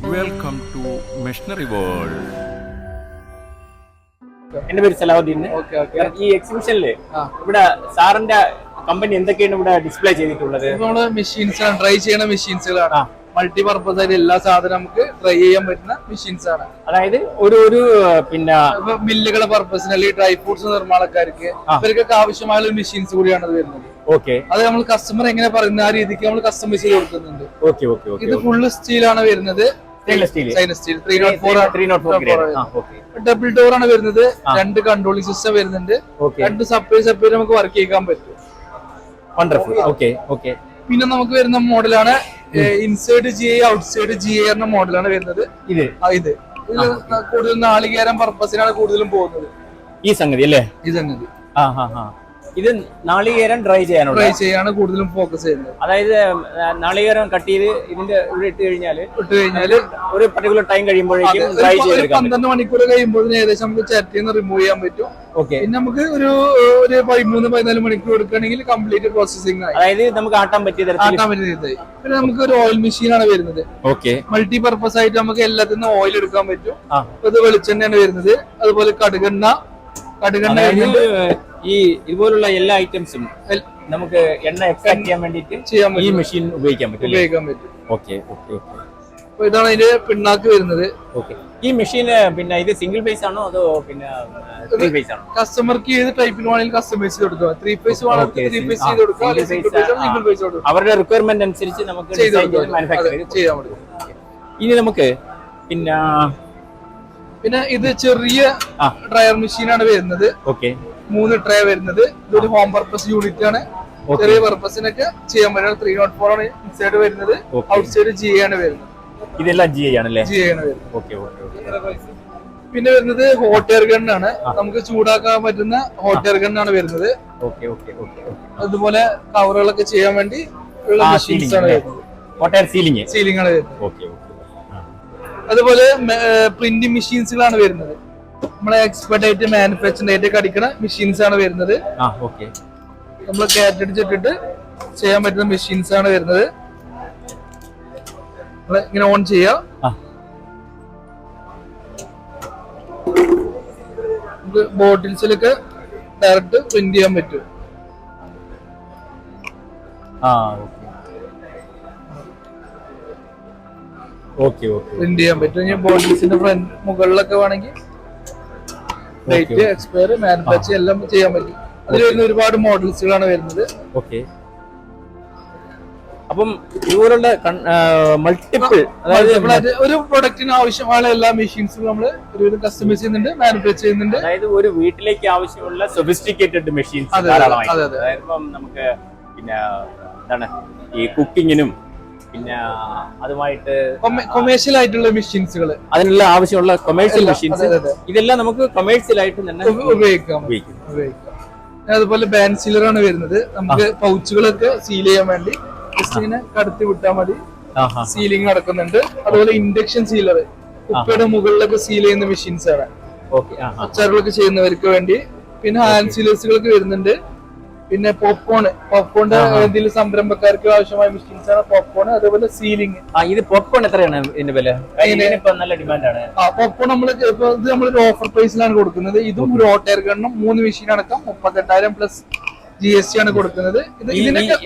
Welcome to Machinery World. എന്റെ പേര് സലാഹുദ്ദീൻ. ഈ എക്സിബിഷനില് ഇവിടെ സാറിന്റെ കമ്പനി എന്തൊക്കെയാണ് ഇവിടെ ഡിസ്പ്ലേ ചെയ്തിട്ടുള്ളത്? നമ്മള് മെഷീൻസ് ആണ്, ഡ്രൈ ചെയ്യണ മെഷീൻസുകളാണ്. മൾട്ടി പർപ്പസ് ആയിട്ട് എല്ലാ സാധനം നമുക്ക് ഡ്രൈ ചെയ്യാൻ പറ്റുന്ന മെഷീൻസ് ആണ്. അതായത് ഒരു പിന്നെ മില്ലുകളെ പർപ്പസിന് അല്ലെങ്കിൽ ഡ്രൈ ഫ്രൂട്ട്സ് നിർമ്മാണക്കാർക്ക് ഇവർക്കൊക്കെ ആവശ്യമായ മെഷീൻസ് കൂടിയാണ് അത് വരുന്നത്. ഓക്കെ, അത് നമ്മൾ കസ്റ്റമർ എങ്ങനെ പറയുന്ന ആ രീതിക്ക് നമ്മൾ കസ്റ്റമൈസ് ചെയ്ത് കൊടുക്കുന്നുണ്ട്. Okay okay okay. ഇത് ഫുള്ള് സ്റ്റീലാണ് വരുന്നത്. Stainless steel 304 grade. Double door ആണ് വരുന്നത്. 2 കൺട്രോളിംഗ് സിസ്റ്റം വരുന്നുണ്ട്. 2 സെപ്പറേറ്റ് നമുക്ക് വർക്ക് ചെയ്യാൻ പറ്റും. വണ്ടർഫുൾ. Okay okay. പിന്നെ നമുക്ക് വരുന്ന മോഡലാണ് inside G I outside G I എന്ന മോഡലാണ് വരുന്നത്. ഇത് കൂടുതൽ നാളികേരം പർപ്പസിനാണ് കൂടുതലും പോകുന്നത് ഈ സംഗതി അല്ലേ? ഈ സംഗതി ഇത് നാളികേരം ഡ്രൈ ചെയ്യാണ് കൂടുതലും ഫോക്കസ് ചെയ്യുന്നത്. അതായത് നാളികേരം കട്ട് ചെയ്ത് ഇതിന്റെ ഇവിടെ ഇട്ട് കഴിഞ്ഞാല് ഒരു പർട്ടിക്കുലർ ടൈം കഴിയുമ്പോഴേക്കും ഡ്രൈ ചെയ്ത് 12 മണിക്കൂർ കഴിയുമ്പോൾ ഏകദേശം നമുക്ക് ചട്ടിയിൽ നിന്ന് റിമൂവ് ചെയ്യാൻ പറ്റും. ഓക്കെ. പിന്നെ നമുക്ക് ഒരു 13-14 മണിക്കൂർ എടുക്കുകയാണെങ്കിൽ കംപ്ലീറ്റ് പ്രോസസിംഗ് ആയി. അതായത് നമുക്ക് ആട്ടാൻ പറ്റിയ തരത്തിലായി. പിന്നെ നമുക്ക് ഒരു ഓയിൽ മെഷീൻ ആണ് വരുന്നത്. ഓക്കെ. മൾട്ടി പർപ്പസ് ആയിട്ട് നമുക്ക് എല്ലാത്തിനും ഓയിൽ എടുക്കാൻ പറ്റും. ഇത് വെളിച്ചെണ്ണയാണ് വരുന്നത്. അതുപോലെ കടുകെണ്ണ ഈ ഇതുപോലുള്ള എല്ലാ ഐറ്റംസും നമുക്ക് എണ്ണ എക്സ്ട്രാക്ട് ചെയ്യാൻ വേണ്ടിട്ട് ഈ മെഷീൻ ഉപയോഗിക്കാൻ പറ്റും. Okay okay okay. അപ്പൊ ഇതാണ് അതിന്റെ പിണ്ണാക്ക് വരുന്നത്. ഓക്കെ. ഈ മെഷീൻ പിന്നെ ഇത് സിംഗിൾ ഫേസ് ആണോ അതോ പിന്നെ 3 ഫേസ് ആണോ? കസ്റ്റമർക്ക് ഏത് ടൈപ്പിൽ വേണമെങ്കിലും കസ്റ്റമൈസ് ചെയ്ത് കൊടുക്കാം. 3 ഫേസ് വേണമെങ്കിൽ 3 ഫേസ് ചെയ്ത് കൊടുക്കാം. സിംഗിൾ ഫേസ് കൊടുക്കാം. അവരുടെ റിക്വയർമെന്റ് അനുസരിച്ച് നമുക്ക് മാനുഫാക്ചർ ചെയ്യാൻ പറ്റും. ഇനി നമുക്ക് പിന്നെ ഇത് ചെറിയ ഡ്രയർ മെഷീൻ ആണ് വരുന്നത്. ഓക്കെ. 3 ട്രേ വരുന്നത്. ഇതൊരു ഹോം പർപ്പസ് യൂണിറ്റ് ആണ്. ചെറിയ പർപ്പസിനൊക്കെ ചെയ്യാൻ പറ്റും. 304 ആണ് ഇൻസൈഡ് വരുന്നത്. ഔട്ട്സൈഡ് ജി ആണ് വരുന്നത്. ഇതെല്ലാം ജി ആണല്ലേ? ജി ആണ് വരുന്നത്. Okay okay. പിന്നെ വരുന്നത് ഹോട്ട് എയർ ഗൺ ആണ്. നമുക്ക് ചൂടാക്കാൻ പറ്റുന്ന ഹോട്ട് എയർ ഗൺ ആണ് വരുന്നത്. Okay okay okay. അതുപോലെ കവറുകളൊക്കെ ചെയ്യാൻ വേണ്ടി ഉള്ള മെഷീൻസ് ആണ് വരുന്നത്. ഹോട്ട് എയർ സീലിംഗ് ആണ് വരുന്നത്. Okay okay. അതുപോലെ പ്രിന്റിംഗ് മെഷീൻസുകളാണ് വരുന്നത്. നമ്മളെ എക്സ്പെർട്ട് ആയിട്ട് മാനുഫാക്ചറിംഗ് ആയിട്ട് അടിക്കുന്ന മെഷീൻസ് ആണ് വരുന്നത്. നമ്മൾ കാറ്റടിച്ചിട്ടിട്ട് ചെയ്യാൻ പറ്റുന്ന മെഷീൻസ് ആണ് വരുന്നത്. ഇങ്ങനെ ഓൺ ചെയ്യാം. ബോട്ടിൽസിലൊക്കെ ഡയറക്റ്റ് പ്രിന്റ് ചെയ്യാൻ പറ്റും. പ്രിന്റ് ചെയ്യാൻ പറ്റും. ഇനി ബോട്ടിൽസിന്റെ ഫ്രണ്ട് മുകളിലൊക്കെ വേണമെങ്കിൽ ഡേറ്റ് എക്സ്പയർ മാനുഫാക്ചർ എല്ലാം ചെയ്യാൻ പറ്റും. അതിൽ വരുന്ന ഒരുപാട് മോഡൽസുകളാണ് വരുന്നത്. ഓക്കെ. അപ്പം ഇതുപോലുള്ള മൾട്ടിപ്പിൾ, അതായത് ഒരു പ്രൊഡക്റ്റിന് ആവശ്യമായ എല്ലാ മെഷീൻസും നമ്മൾ ഒരു കസ്റ്റമൈസ് ചെയ്യുന്നുണ്ട്, മാനുഫാക്ചർ ചെയ്യുന്നുണ്ട്. അതായത് ഒരു വീട്ടിലേക്ക് ആവശ്യമുള്ള സൊഫിസ്റ്റിക്കേറ്റഡ് മെഷീൻസ് നമുക്ക് പിന്നെ എന്താണ് ഈ കുക്കിങ്ങിനും പിന്നെ അതുമായിട്ട് കൊമേഴ്ഷ്യൽ ആയിട്ടുള്ള മെഷീൻസുകൾ, അതിനുള്ള ആവശ്യമുള്ള കൊമേഴ്ഷ്യൽ മെഷീൻസ് ഇതെല്ലാം നമുക്ക് കൊമേഴ്ഷ്യൽ ആയിട്ട് തന്നെ ഉപയോഗിക്കാം. അതുപോലെ ബാൻഡ് സീലർ ആണ് വരുന്നത്. നമുക്ക് പൗച്ചുകളൊക്കെ സീൽ ചെയ്യാൻ വേണ്ടി ജസ്റ്റ് ഇങ്ങനെ കടത്തി വിട്ടാൽ മതി. സീലിംഗ് നടക്കുന്നുണ്ട്. അതുപോലെ ഇൻഡക്ഷൻ സീലർ, കുപ്പയുടെ മുകളിലൊക്കെ സീൽ ചെയ്യുന്ന മെഷീൻസ് ആണ്. അച്ചാറുകളൊക്കെ ചെയ്യുന്നവർക്ക് വേണ്ടി. പിന്നെ ഹാൻഡ് സീലേഴ്സുകളൊക്കെ വരുന്നുണ്ട്. പിന്നെ പോപ്കോണിന്റെ ഇതിൽ സംരംഭക്കാർക്ക് ആവശ്യമായ മെഷീൻസ് ആണ് പോപ്കോൺ. അതുപോലെ സീലിംഗ്. ഇത് പോപ്കോൺ എത്രയാണ് ഇതിന്റെ വില? നല്ല ഡിമാൻഡാണ്. പോപ്കോൺ നമ്മളൊരു ഓഫർ പ്രൈസിലാണ് കൊടുക്കുന്നത്. ഇതും ഒരു ഹോട്ട് എയർ ഗണ്ണും 3 മെഷീൻ അടക്കം 38,000 പ്ലസ് GST ആണ് കൊടുക്കുന്നത്.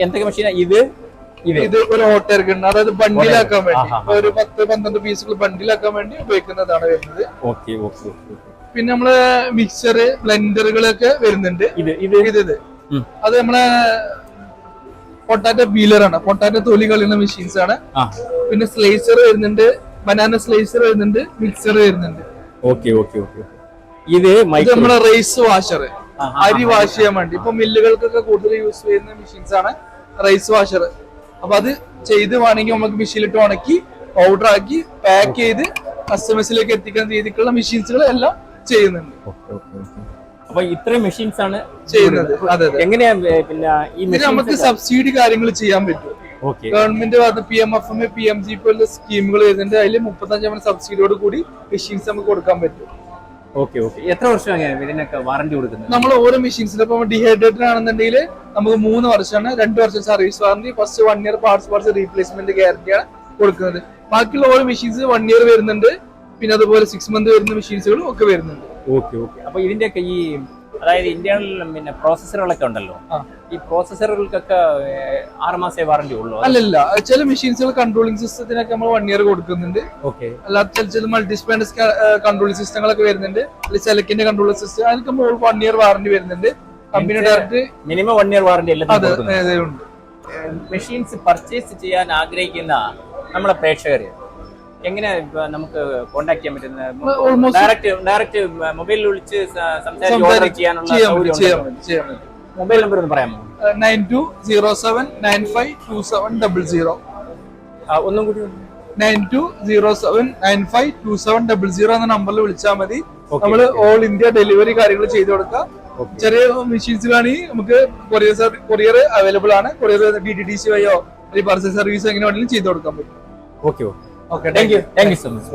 എന്തൊക്കെ മെഷീനാ ഇത് ഒരു ഹോട്ട് എയർ ഗണ്ണ്, അതായത് ബണ്ടിലാക്കാൻ വേണ്ടി ഒരു 10-12 പീസുകൾ ബണ്ടിലാക്കാൻ വേണ്ടി ഉപയോഗിക്കുന്നതാണ് വരുന്നത്. പിന്നെ നമ്മള് മിക്സർ ബ്ലെൻഡറുകളൊക്കെ വരുന്നുണ്ട്. അത് നമ്മളെ പൊട്ടാറ്റോ പീലർ ആണ്. പൊട്ടാറ്റോ തൊലി കളയുന്ന മെഷീൻസ് ആണ്. പിന്നെ സ്ലൈസർ വരുന്നുണ്ട്, ബനാന സ്ലൈസർ വരുന്നുണ്ട്, മിക്സർ വരുന്നുണ്ട്. ഇത് നമ്മളെ റൈസ് വാഷർ, അരി വാഷ് ചെയ്യാൻ വേണ്ടി ഇപ്പൊ മില്ലുകൾക്കൊക്കെ കൂടുതൽ യൂസ് ചെയ്യുന്ന മെഷീൻസ് ആണ് റൈസ് വാഷർ. അപ്പൊ അത് ചെയ്ത് വേണമെങ്കിൽ നമുക്ക് മെഷീനിലിട്ട് ഉണക്കി പൗഡർ ആക്കി പാക്ക് ചെയ്ത് കസ്റ്റമേഴ്സിലേക്ക് എത്തിക്കുന്ന രീതിക്കുള്ള മെഷീൻസുകൾ എല്ലാം ചെയ്യുന്നുണ്ട്. അപ്പൊ ഇത്രയും മെഷീൻസ് ആണ് ചെയ്യുന്നത്. എങ്ങനെയാ പിന്നെ ഈ നമുക്ക് സബ്സിഡി കാര്യങ്ങൾ ചെയ്യാൻ പറ്റും. ഗവൺമെന്റ് PMFM PMG പോലുള്ള സ്കീമുകൾ വരുന്നുണ്ട്. അതിൽ 35% സബ്സിഡിയോട് കൂടി മെഷീൻസ് നമുക്ക് കൊടുക്കാൻ പറ്റും. എത്ര വർഷം ഇതിനൊക്കെ വാറന്റി കൊടുക്കുന്നത്? നമ്മൾ ഓരോ മെഷീൻസിലും ഇപ്പൊ ഡീഹൈഡ്രേറ്റഡ് ആണെന്നുണ്ടെങ്കിൽ നമുക്ക് 3 വർഷമാണ്. 2 വർഷം service warranty. First 1 year parts replacement ഗ്യാരണ്ടിയാണ് കൊടുക്കുന്നത്. ബാക്കിയുള്ള ഓരോ മെഷീൻസ് 1 ഇയർ വരുന്നുണ്ട്, പിന്നെ അതുപോലെ 6 മന്ത് വരുന്ന മെഷീൻസുകളും ഒക്കെ വരുന്നുണ്ട്. Okay okay. അപ്പൊ ഇതിന്റെയൊക്കെ ഈ അതായത് ഇന്റേണൽ പിന്നെ പ്രോസസ്സറുകളൊക്കെ ഉണ്ടല്ലോ, ഈ പ്രോസസ്സറുകൾക്കൊക്കെ 6 മാസേ വാറന്റി ഉള്ളൂ? അല്ലല്ല, ചില മെഷീൻസുകൾ കൺട്രോളിംഗ് സിസ്റ്റത്തിനൊക്കെ നമ്മൾ 1 ഇയർ കൊടുക്കുന്നുണ്ട്. ഓക്കെ. അല്ലാത്ത ചില മൾട്ടിസ്പാൻഡസ് കൺട്രോളിംഗ് സിസ്റ്റങ്ങളൊക്കെ വരുന്നുണ്ട്, അല്ലെങ്കിൽ സെലക്ടിന്റെ കൺട്രോളിംഗ് സിസ്റ്റം, അതിനൊക്കെ 1 ഇയർ വാറന്റി വരുന്നുണ്ട്. Company direct minimum 1 year warranty എല്ലാം ഉണ്ട്. മെഷീൻസ് പർച്ചേസ് ചെയ്യാൻ ആഗ്രഹിക്കുന്ന നമ്മുടെ പ്രേക്ഷകർ എങ്ങനെ നമുക്ക് കോണ്ടാക്ട് ചെയ്യാൻ പറ്റുന്നത്? ഡയറക്റ്റ് മൊബൈലിൽ വിളിച്ച് സംസാരിച്ച് ഓർഡർ ചെയ്യാനുള്ള മൊബൈൽ നമ്പർ ഒന്ന് പറയാമോ? 9207952700. ഒന്നും കൂടി 9207952700 എന്ന നമ്പറിൽ വിളിച്ചാൽ മതി. നമ്മൾ ഓൾ ഇന്ത്യ ഡെലിവറി കാര്യങ്ങൾ ചെയ്തു കൊടുക്കാം. ചെറിയ മെഷീൻസ് ആണെങ്കിൽ നമുക്ക് കൊറിയർ അവൈലബിൾ ആണ്. കൊറിയർ DTDC വഴിയോ പാർസൽ സർവീസ് എങ്ങനെ വേണമെങ്കിലും ചെയ്തു കൊടുക്കാൻ പറ്റും. Okay okay. Thank you so much.